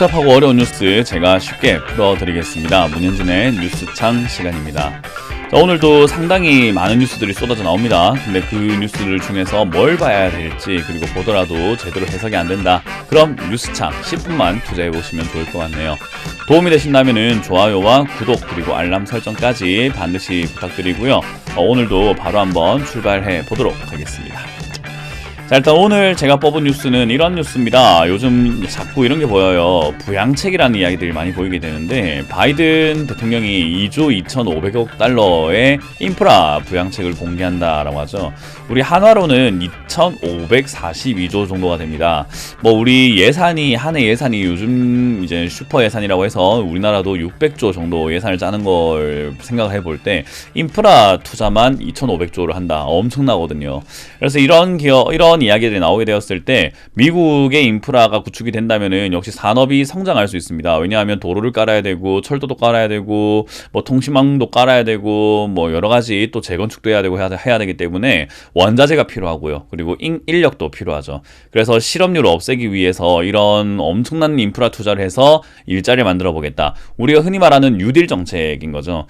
복잡하고 어려운 뉴스 제가 쉽게 풀어드리겠습니다. 문현진의 뉴스창 시간입니다. 자, 오늘도 상당히 많은 뉴스들이 쏟아져 나옵니다. 근데 그 뉴스들 중에서 뭘 봐야 될지, 그리고 보더라도 제대로 해석이 안 된다, 그럼 뉴스창 10분만 투자해 보시면 좋을 것 같네요. 도움이 되신다면 좋아요와 구독, 그리고 알람 설정까지 반드시 부탁드리고요. 오늘도 바로 한번 출발해 보도록 하겠습니다. 자, 일단 오늘 제가 뽑은 뉴스는 이런 뉴스입니다. 요즘 자꾸 이런 게 보여요. 부양책이라는 이야기들이 많이 보이게 되는데, 바이든 대통령이 2조 2,500억 달러의 인프라 부양책을 공개한다라고 하죠. 우리 한화로는 2,542조 정도가 됩니다. 뭐 우리 예산이, 한 해 예산이 요즘 이제 슈퍼 예산이라고 해서 우리나라도 600조 정도 예산을 짜는 걸 생각을 해볼 때 인프라 투자만 2,500조를 한다. 엄청나거든요. 그래서 이런 이야기들이 나오게 되었을 때 미국의 인프라가 구축이 된다면은 역시 산업이 성장할 수 있습니다. 왜냐하면 도로를 깔아야 되고, 철도도 깔아야 되고, 뭐 통신망도 깔아야 되고, 뭐 여러 가지 또 재건축도 해야 되고 해야 되기 때문에 원자재가 필요하고요. 그리고 인력도 필요하죠. 그래서 실업률을 없애기 위해서 이런 엄청난 인프라 투자를 해서 일자리를 만들어 보겠다. 우리가 흔히 말하는 뉴딜 정책인 거죠.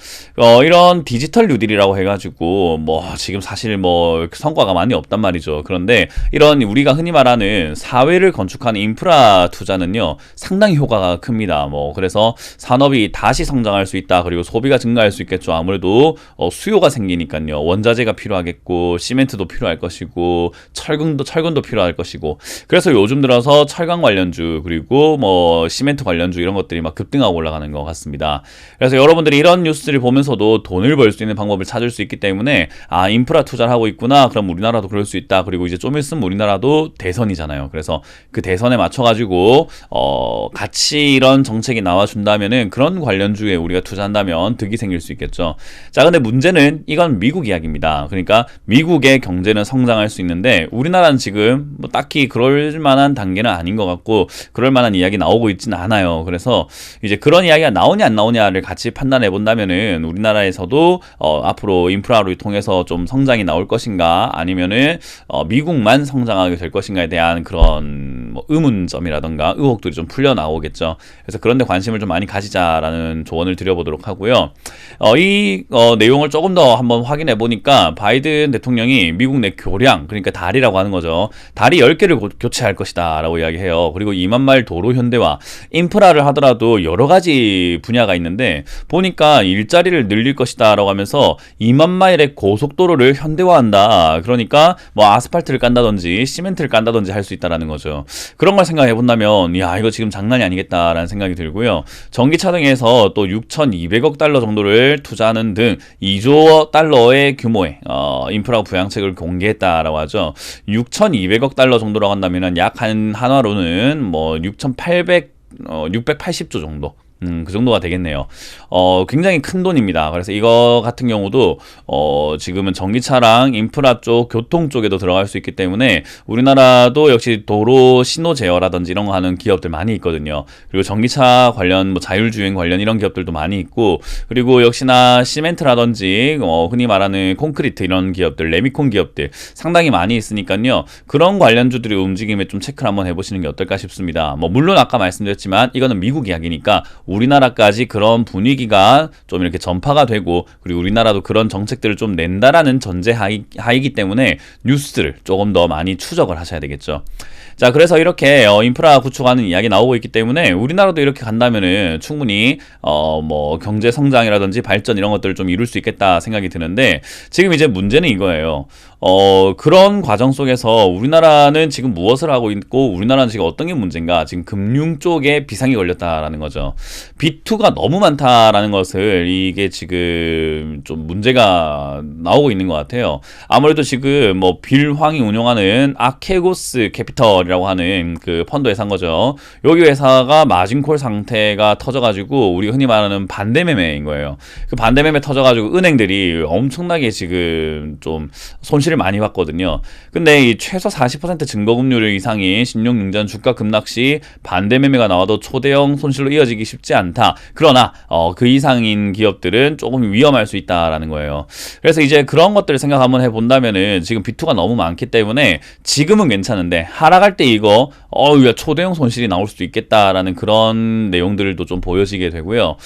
이런 디지털 뉴딜이라고 해가지고 뭐 지금 사실 뭐 성과가 많이 없단 말이죠. 그런데 이런 우리가 흔히 말하는 사회를 건축하는 인프라 투자는요, 상당히 효과가 큽니다. 뭐 그래서 산업이 다시 성장할 수 있다. 그리고 소비가 증가할 수 있겠죠. 아무래도 수요가 생기니까요. 원자재가 필요하겠고, 시멘트도 필요할 것이고, 철근도 필요할 것이고. 그래서 요즘 들어서 철강 관련주, 그리고 뭐 시멘트 관련주, 이런 것들이 막 급등하고 올라가는 것 같습니다. 그래서 여러분들이 이런 뉴스를 보면서도 돈을 벌 수 있는 방법을 찾을 수 있기 때문에, 아, 인프라 투자를 하고 있구나, 그럼 우리나라도 그럴 수 있다. 그리고 이제 좀 있으면 우리나라도 대선이잖아요. 그래서 그 대선에 맞춰가지고 같이 이런 정책이 나와준다면은 그런 관련주에 우리가 투자한다면 득이 생길 수 있겠죠. 자, 근데 문제는 이건 미국 이야기입니다. 그러니까 미국의 경제는 성장할 수 있는데 우리나라는 지금 뭐 딱히 그럴 만한 단계는 아닌 것 같고, 그럴 만한 이야기 나오고 있지는 않아요. 그래서 이제 그런 이야기가 나오냐 안 나오냐를 같이 판단해 본다면은 우리나라에서도 앞으로 인프라를 통해서 좀 성장이 나올 것인가, 아니면은 미국만 성장하게 될 것인가에 대한 그런 뭐 의문점이라던가 의혹들이 좀 풀려 나오겠죠. 그래서 그런 데 관심을 좀 많이 가지자라는 조언을 드려보도록 하고요. 이 내용을 조금 더 한번 확인해 보니까 바이든 대통령이 미국 내 교량, 그러니까 다리라고 하는 거죠. 다리 10개를 교체할 것이다 라고 이야기해요. 그리고 2만 마일 도로 현대화, 인프라를 하더라도 여러 가지 분야가 있는데 보니까 일자리를 늘릴 것이다 라고 하면서 2만 마일의 고속도로를 현대화한다. 그러니까 뭐 아스팔트를 깐다든지 시멘트를 깐다든지 할 수 있다라는 거죠. 그런 걸 생각해 본다면, 야, 이거 지금 장난이 아니겠다라는 생각이 들고요. 전기차 등에서 또 6,200억 달러 정도를 투자하는 등 2조 달러의 규모의 인프라 부양책을 공개했다라고 하죠. 6,200억 달러 정도라고 한다면 약 한화로는 뭐 680조 정도. 그 정도가 되겠네요. 굉장히 큰 돈입니다. 그래서 이거 같은 경우도 지금은 전기차랑 인프라 쪽, 교통 쪽에도 들어갈 수 있기 때문에 우리나라도 역시 도로 신호 제어라든지 이런 거 하는 기업들 많이 있거든요. 그리고 전기차 관련, 뭐 자율주행 관련 이런 기업들도 많이 있고, 그리고 역시나 시멘트라든지 흔히 말하는 콘크리트 이런 기업들, 레미콘 기업들 상당히 많이 있으니까요. 그런 관련주들의 움직임에 좀 체크를 한번 해보시는 게 어떨까 싶습니다. 뭐 물론 아까 말씀드렸지만 이거는 미국 이야기니까 우리나라까지 그런 분위기가 좀 이렇게 전파가 되고, 그리고 우리나라도 그런 정책들을 좀 낸다라는 전제하이기 때문에 뉴스를 조금 더 많이 추적을 하셔야 되겠죠. 자, 그래서 이렇게 인프라 구축하는 이야기 나오고 있기 때문에 우리나라도 이렇게 간다면은 충분히 뭐 경제 성장이라든지 발전 이런 것들을 좀 이룰 수 있겠다 생각이 드는데, 지금 이제 문제는 이거예요. 그런 과정 속에서 우리나라는 지금 무엇을 하고 있고, 우리나라는 지금 어떤 게 문제인가? 지금 금융 쪽에 비상이 걸렸다라는 거죠. B2가 너무 많다라는 것을, 이게 지금 좀 문제가 나오고 있는 것 같아요. 아무래도 지금 뭐 빌황이 운영하는 아케고스 캐피털이라고 하는 그 펀드에 산 거죠. 여기 회사가 마진콜 상태가 터져가지고 우리가 흔히 말하는 반대매매인 거예요. 그 반대매매 터져가지고 은행들이 엄청나게 지금 좀 손실을 많이 봤거든요. 근데 이 최소 40% 증거금률 이상인 신용융자는 주가 급락 시 반대매매가 나와도 초대형 손실로 이어지기 쉽지 않다. 그러나 그 이상인 기업들은 조금 위험할 수 있다라는 거예요. 그래서 이제 그런 것들을 생각 한번 해본다면은 지금 B2가 너무 많기 때문에 지금은 괜찮은데 하락할 때 이거 야, 초대형 손실이 나올 수도 있겠다라는 그런 내용들도 좀 보여지게 되고요.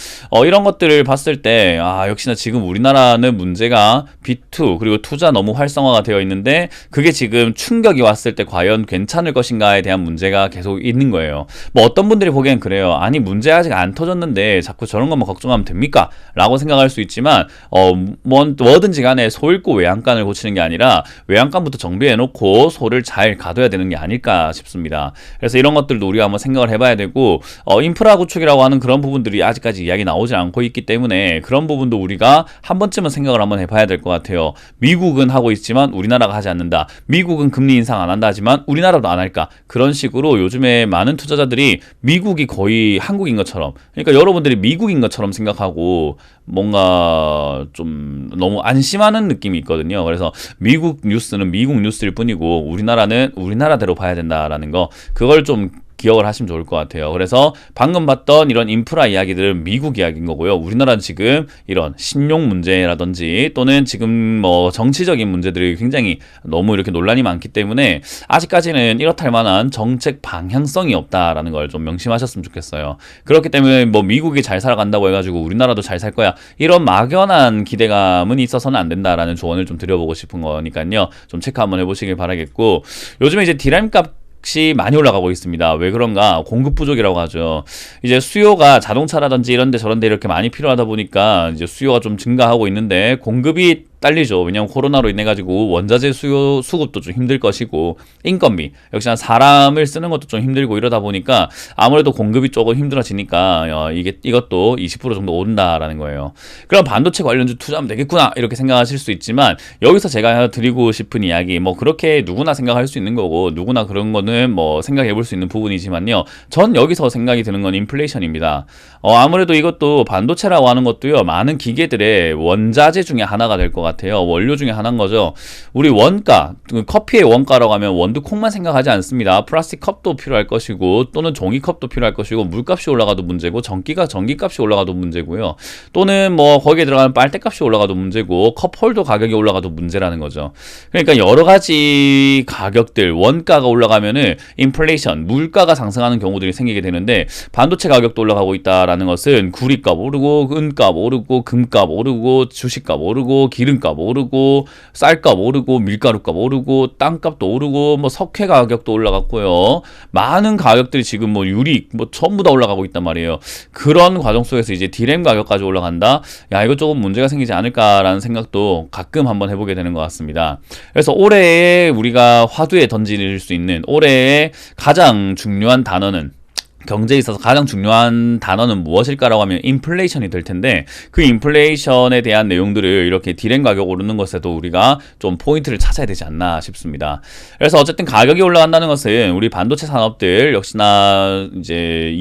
이런 것들을 봤을 때, 역시나 지금 우리나라는 문제가 B2 그리고 투자 너무 활성화가 되어 있는데 그게 지금 충격이 왔을 때 과연 괜찮을 것인가에 대한 문제가 계속 있는 거예요. 뭐 어떤 분들이 보기엔 그래요. 아니, 문제 아직 안 터졌는데 자꾸 저런 것만 걱정하면 됩니까? 라고 생각할 수 있지만, 뭐든지 간에 소 잃고 외양간을 고치는 게 아니라 외양간부터 정비해놓고 소를 잘 가둬야 되는 게 아닐까 싶습니다. 그래서 이런 것들도 우리가 한번 생각을 해봐야 되고, 인프라 구축이라고 하는 그런 부분들이 아직까지 이야기 나오지 않고 있기 때문에 그런 부분도 우리가 한 번쯤은 생각을 한번 해봐야 될 것 같아요. 미국은 하고 있지만 우리나라가 하지 않는다. 미국은 금리 인상 안 한다 하지만 우리나라도 안 할까? 그런 식으로 요즘에 많은 투자자들이 미국이 거의 한국인 것처럼, 그러니까 여러분들이 미국인 것처럼 생각하고 뭔가 좀 너무 안심하는 느낌이 있거든요. 그래서 미국 뉴스는 미국 뉴스일 뿐이고 우리나라는 우리나라대로 봐야 된다라는 거, 그걸 좀 기억을 하시면 좋을 것 같아요. 그래서 방금 봤던 이런 인프라 이야기들은 미국 이야기인 거고요. 우리나라는 지금 이런 신용 문제라든지 또는 지금 뭐 정치적인 문제들이 굉장히 너무 이렇게 논란이 많기 때문에 아직까지는 이렇다 할 만한 정책 방향성이 없다라는 걸 좀 명심하셨으면 좋겠어요. 그렇기 때문에 뭐 미국이 잘 살아간다고 해가지고 우리나라도 잘 살 거야, 이런 막연한 기대감은 있어서는 안 된다라는 조언을 좀 드려보고 싶은 거니까요. 좀 체크 한번 해보시길 바라겠고, 요즘에 이제 디램 값 많이 올라가고 있습니다. 왜 그런가? 공급 부족이라고 하죠. 이제 수요가 자동차라든지 이런데 저런데 이렇게 많이 필요하다 보니까 이제 수요가 좀 증가하고 있는데 공급이 딸리죠. 왜냐하면 코로나로 인해 가지고 원자재 수급도 좀 힘들 것이고, 인건비 역시나 사람을 쓰는 것도 좀 힘들고 이러다 보니까 아무래도 공급이 조금 힘들어지니까 이것도 20% 정도 오른다라는 거예요. 그럼 반도체 관련주 투자하면 되겠구나 이렇게 생각하실 수 있지만, 여기서 제가 드리고 싶은 이야기, 뭐 그렇게 누구나 생각할 수 있는 거고 누구나 그런 거는 뭐 생각해 볼 수 있는 부분이지만요, 전 여기서 생각이 드는 건 인플레이션입니다. 아무래도 이것도 반도체라고 하는 것도요, 많은 기계들의 원자재 중에 하나가 될 것 같아요. 원료 중에 하나인 거죠. 우리 원가, 커피의 원가라고 하면 원두콩만 생각하지 않습니다. 플라스틱 컵도 필요할 것이고, 또는 종이컵도 필요할 것이고, 물값이 올라가도 문제고, 전기값이 올라가도 문제고요. 또는 뭐 거기에 들어가는 빨대값이 올라가도 문제고, 컵홀더 가격이 올라가도 문제라는 거죠. 그러니까 여러 가지 가격들, 원가가 올라가면은 인플레이션, 물가가 상승하는 경우들이 생기게 되는데, 반도체 가격도 올라가고 있다라는 것은 구리값 오르고, 은값 오르고, 금값 오르고, 주식값 오르고, 기름값 오르고, 쌀값 오르고, 밀가루값 오르고, 땅값도 오르고, 뭐 석회 가격도 올라갔고요. 많은 가격들이 지금 뭐 유리 뭐 전부 다 올라가고 있단 말이에요. 그런 과정 속에서 이제 디램 가격까지 올라간다. 야, 이거 조금 문제가 생기지 않을까라는 생각도 가끔 한번 해보게 되는 것 같습니다. 그래서 올해에 우리가 화두에 던질 수 있는 올해의 가장 중요한 단어는, 경제에 있어서 가장 중요한 단어는 무엇일까라고 하면 인플레이션이 될 텐데, 그 인플레이션에 대한 내용들을 이렇게 디램 가격 오르는 것에도 우리가 좀 포인트를 찾아야 되지 않나 싶습니다. 그래서 어쨌든 가격이 올라간다는 것은 우리 반도체 산업들 역시나 이제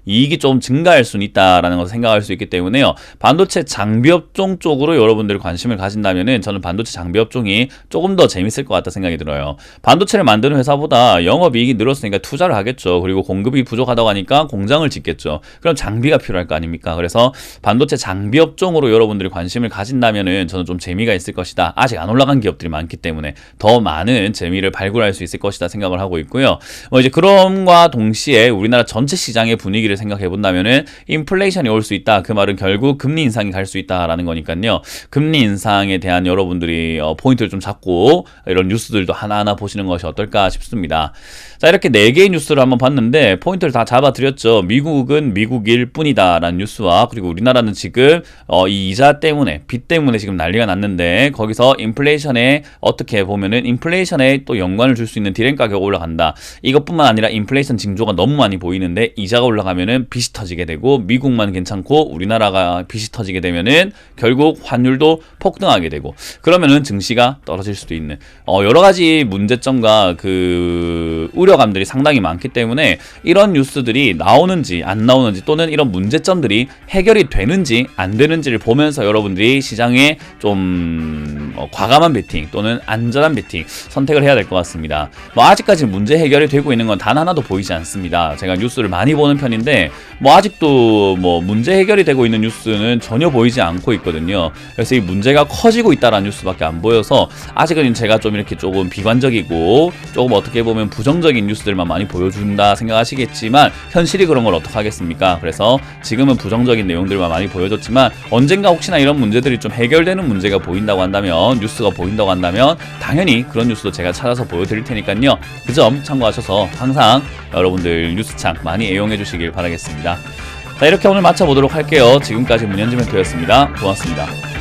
이익이 좀 증가할 수는 있다라는 것을 생각할 수 있기 때문에요. 반도체 장비업종 쪽으로 여러분들이 관심을 가진다면은 저는 반도체 장비업종이 조금 더 재밌을 것 같다 생각이 들어요. 반도체를 만드는 회사보다 영업이익이 늘었으니까 투자를 하겠죠. 그리고 공급이 부족하다고 하니까 공장을 짓겠죠. 그럼 장비가 필요할 거 아닙니까? 그래서 반도체 장비업종으로 여러분들이 관심을 가진다면은 저는 좀 재미가 있을 것이다. 아직 안 올라간 기업들이 많기 때문에 더 많은 재미를 발굴할 수 있을 것이다 생각을 하고 있고요. 이제 그럼과 동시에 우리나라 전체 시장의 분위기를 생각해 본다면은 인플레이션이 올 수 있다. 그 말은 결국 금리 인상이 갈 수 있다라는 거니까요. 금리 인상에 대한 여러분들이 포인트를 좀 잡고 이런 뉴스들도 하나하나 보시는 것이 어떨까 싶습니다. 자, 이렇게 4개의 뉴스를 한번 봤는데 포인트를 다 잡아드렸죠. 미국은 미국일 뿐이다 라는 뉴스와, 그리고 우리나라는 지금 이 이자 때문에, 빚 때문에 지금 난리가 났는데, 거기서 인플레이션에 어떻게 보면은 인플레이션에 또 연관을 줄 수 있는 디램 가격 올라간다. 이것뿐만 아니라 인플레이션 징조가 너무 많이 보이는데 이자가 올라가면은 빚이 터지게 되고, 미국만 괜찮고 우리나라가 빚이 터지게 되면은 결국 환율도 폭등하게 되고, 그러면은 증시가 떨어질 수도 있는 여러 가지 문제점과 그 우려감들이 상당히 많기 때문에 이런 뉴스들이 나오는지 안 나오는지, 또는 이런 문제점들이 해결이 되는지 안 되는지를 보면서 여러분들이 시장에 좀 과감한 베팅 또는 안전한 베팅 선택을 해야 될 것 같습니다. 뭐 아직까지 문제 해결이 되고 있는 건 단 하나도 보이지 않습니다. 제가 뉴스를 많이 보는 편인데 있는데 뭐 아직도 뭐 문제 해결이 되고 있는 뉴스는 전혀 보이지 않고 있거든요. 그래서 이 문제가 커지고 있다라는 뉴스밖에 안 보여서 아직은 제가 좀 이렇게 조금 비관적이고 조금 어떻게 보면 부정적인 뉴스들만 많이 보여준다 생각하시겠지만 현실이 그런 걸 어떡하겠습니까? 그래서 지금은 부정적인 내용들만 많이 보여줬지만 언젠가 혹시나 이런 문제들이 좀 해결되는 문제가 보인다고 한다면, 뉴스가 보인다고 한다면 당연히 그런 뉴스도 제가 찾아서 보여드릴 테니까요. 그 점 참고하셔서 항상 여러분들 뉴스창 많이 애용해 주시길 바라겠습니다. 자, 이렇게 오늘 마쳐보도록 할게요. 지금까지 문현지 멘토였습니다. 고맙습니다.